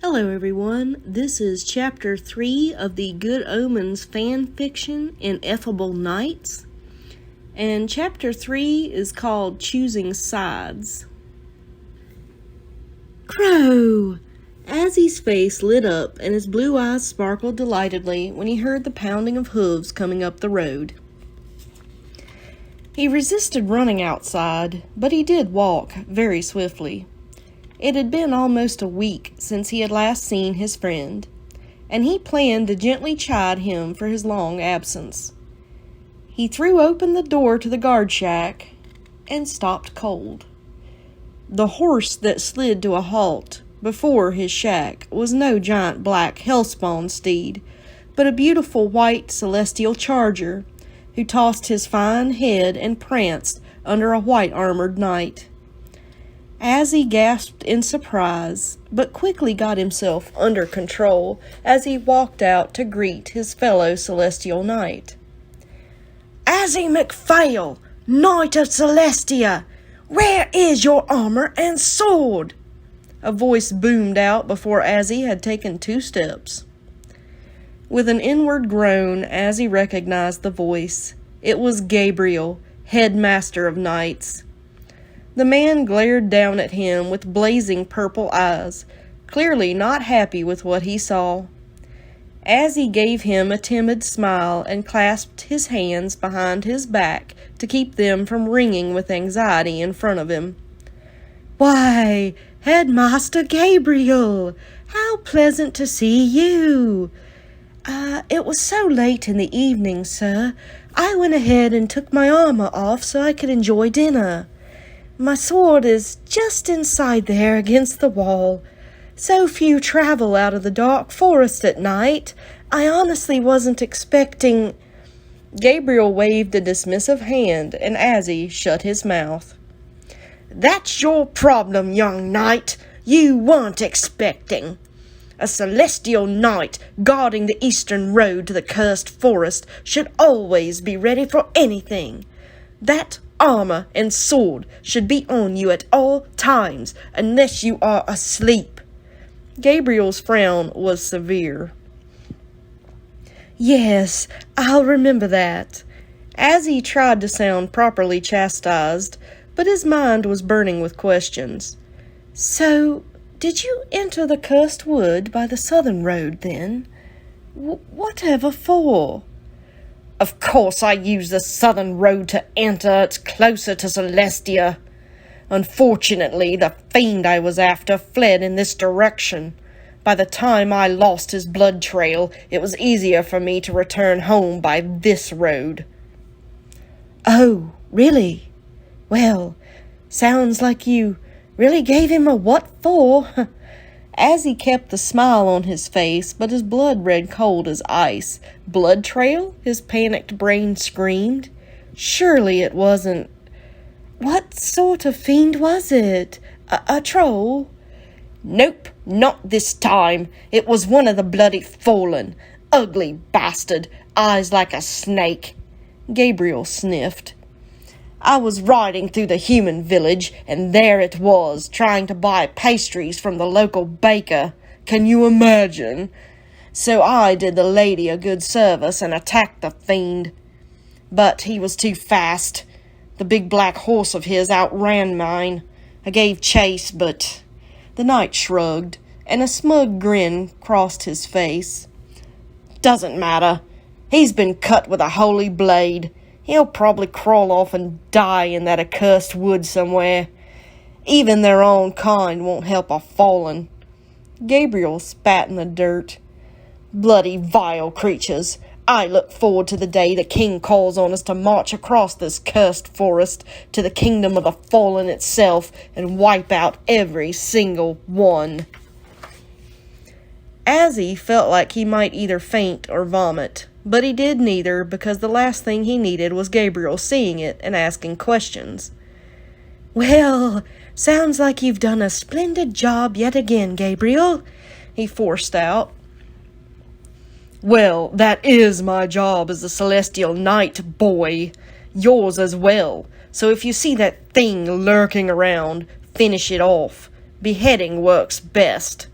Hello everyone, this is Chapter 3 of the Good Omens fan fiction, Ineffable Nights, and Chapter 3 is called Choosing Sides. Crow! Azzy's face lit up and his blue eyes sparkled delightedly when he heard the pounding of hooves coming up the road. He resisted running outside, but he did walk very swiftly. It had been almost a week since he had last seen his friend, and he planned to gently chide him for his long absence. He threw open the door to the guard shack and stopped cold. The horse that slid to a halt before his shack was no giant black hellspawn steed, but a beautiful white celestial charger who tossed his fine head and pranced under a white armored knight. Azzy gasped in surprise, but quickly got himself under control as he walked out to greet his fellow celestial knight. "Azzy MacPhail, Knight of Celestia, where is your armor and sword?" A voice boomed out before Azzy had taken 2 steps. With an inward groan, Azzy recognized the voice. It was Gabriel, headmaster of knights. The man glared down at him with blazing purple eyes, clearly not happy with what he saw. Azzy gave him a timid smile and clasped his hands behind his back to keep them from wringing with anxiety in front of him. "Why, Headmaster Gabriel, how pleasant to see you. It was so late in the evening, sir. I went ahead and took my armor off so I could enjoy dinner. My sword is just inside there against the wall. So few travel out of the dark forest at night. I honestly wasn't expecting—" Gabriel waved a dismissive hand, and Azzy shut his mouth. "That's your problem, young knight. You weren't expecting. A celestial knight guarding the eastern road to the cursed forest should always be ready for anything. That armor and sword should be on you at all times, unless you are asleep." Gabriel's frown was severe. "Yes, I'll remember that." Azzy tried to sound properly chastised, but his mind was burning with questions. "So, did you enter the cursed wood by the southern road, then? Whatever for?" "Of course I use the southern road to enter. It's closer to Celestia. Unfortunately, the fiend I was after fled in this direction. By the time I lost his blood trail, it was easier for me to return home by this road." "Oh, really? Well, sounds like you really gave him a what for." Azzy kept the smile on his face, but his blood ran cold as ice. Blood trail? His panicked brain screamed. Surely it wasn't— What sort of fiend was it? A troll? "Nope, not this time. It was one of the bloody fallen. Ugly bastard, eyes like a snake." Gabriel sniffed. "I was riding through the human village, and there it was, trying to buy pastries from the local baker. Can you imagine? So I did the lady a good service and attacked the fiend. But he was too fast. The big black horse of his outran mine. I gave chase, but—" The knight shrugged, and a smug grin crossed his face. "Doesn't matter. He's been cut with a holy blade. He'll probably crawl off and die in that accursed wood somewhere. Even their own kind won't help a fallen." Gabriel spat in the dirt. "Bloody vile creatures. I look forward to the day the king calls on us to march across this cursed forest to the kingdom of the fallen itself and wipe out every single one." Azzy felt like he might either faint or vomit, but he did neither because the last thing he needed was Gabriel seeing it and asking questions. "Well, sounds like you've done a splendid job yet again, Gabriel," he forced out. "Well, that is my job as a celestial knight, boy. Yours as well. So if you see that thing lurking around, finish it off. Beheading works best."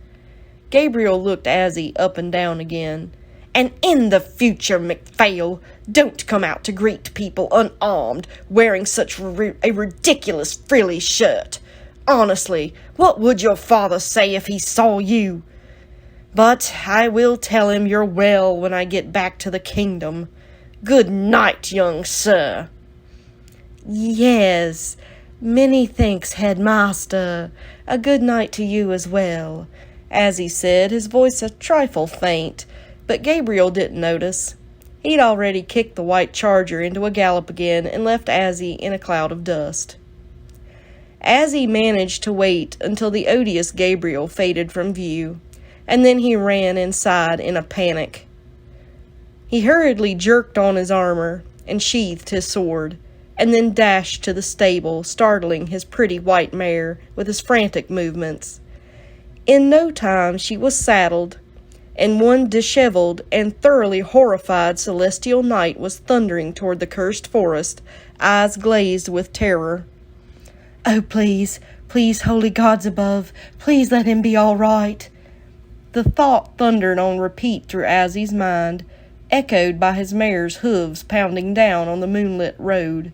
Gabriel looked Azzy up and down again. "And in the future, McPhail, don't come out to greet people unarmed, wearing such a ridiculous frilly shirt. Honestly, what would your father say if he saw you? But I will tell him you're well when I get back to the kingdom. Good night, young sir." "Yes, many thanks, headmaster. A good night to you as well," as he said, his voice a trifle faint, but Gabriel didn't notice. He'd already kicked the white charger into a gallop again and left Azzy in a cloud of dust. Azzy managed to wait until the odious Gabriel faded from view, and then he ran inside in a panic. He hurriedly jerked on his armor and sheathed his sword, and then dashed to the stable, startling his pretty white mare with his frantic movements. In no time she was saddled, and one disheveled and thoroughly horrified celestial knight was thundering toward the cursed forest, eyes glazed with terror. "Oh, please, please, holy gods above, please let him be all right." The thought thundered on repeat through Azzy's mind, echoed by his mare's hooves pounding down on the moonlit road,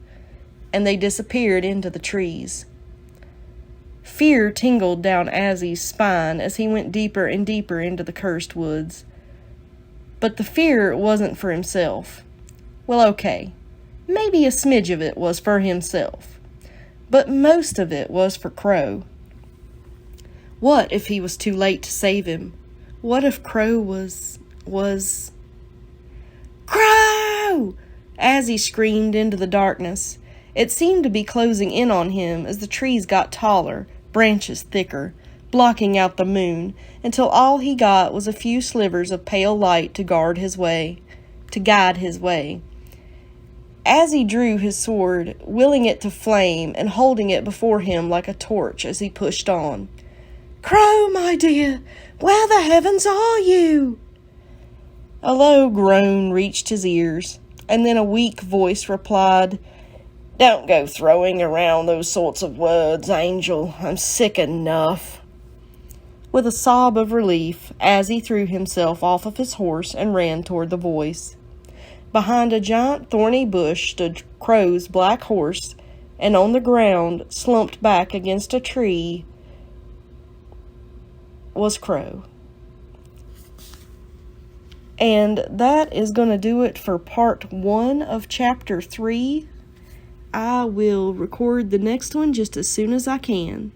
and they disappeared into the trees. Fear tingled down Azzy's spine as he went deeper and deeper into the cursed woods. But the fear wasn't for himself. Well, okay, maybe a smidge of it was for himself, but most of it was for Crow. What if he was too late to save him? What if Crow was... "Crow!" Azzy screamed into the darkness. It seemed to be closing in on him as the trees got taller, branches thicker, blocking out the moon, until all he got was a few slivers of pale light to guide his way. As he drew his sword, willing it to flame and holding it before him like a torch as he pushed on. "Crow, my dear, where the heavens are you?" A low groan reached his ears, and then a weak voice replied, "Don't go throwing around those sorts of words, Angel. I'm sick enough." With a sob of relief, Azzy threw himself off of his horse and ran toward the voice. Behind a giant thorny bush stood Crow's black horse, and on the ground, slumped back against a tree, was Crow. And that is going to do it for part 1 of chapter 3. I will record the next one just as soon as I can.